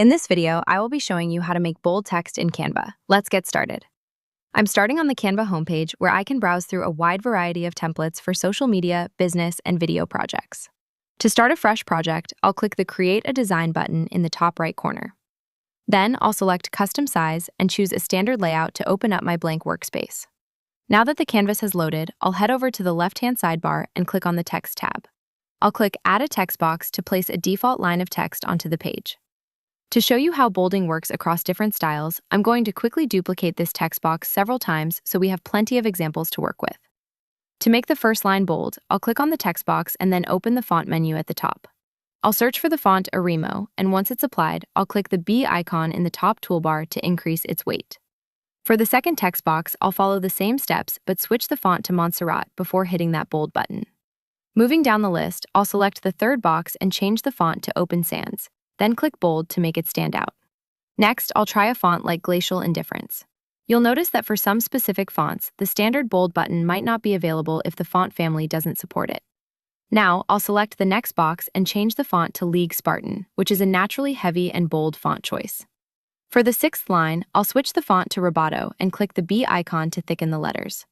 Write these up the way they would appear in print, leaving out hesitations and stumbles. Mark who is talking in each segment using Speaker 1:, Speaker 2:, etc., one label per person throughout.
Speaker 1: In this video, I will be showing you how to make bold text in Canva. Let's get started. I'm starting on the Canva homepage where I can browse through a wide variety of templates for social media, business, and video projects. To start a fresh project, I'll click the Create a Design button in the top right corner. Then I'll select Custom Size and choose a standard layout to open up my blank workspace. Now that the canvas has loaded, I'll head over to the left-hand sidebar and click on the Text tab. I'll click Add a Text box to place a default line of text onto the page. To show you how bolding works across different styles, I'm going to quickly duplicate this text box several times so we have plenty of examples to work with. To make the first line bold, I'll click on the text box and then open the font menu at the top. I'll search for the font Arimo, and once it's applied, I'll click the B icon in the top toolbar to increase its weight. For the second text box, I'll follow the same steps but switch the font to Montserrat before hitting that bold button. Moving down the list, I'll select the third box and change the font to Open Sans, then click Bold to make it stand out. Next, I'll try a font like Glacial Indifference. You'll notice that for some specific fonts, the standard bold button might not be available if the font family doesn't support it. Now, I'll select the next box and change the font to League Spartan, which is a naturally heavy and bold font choice. For the sixth line, I'll switch the font to Roboto and click the B icon to thicken the letters.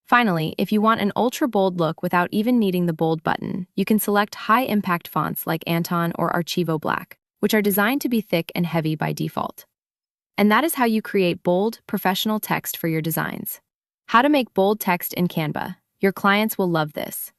Speaker 1: Finally, if you want an ultra-bold look without even needing the bold button, you can select high-impact fonts like Anton or Archivo Black, which are designed to be thick and heavy by default. And that is how you create bold, professional text for your designs. How to make bold text in Canva. Your clients will love this.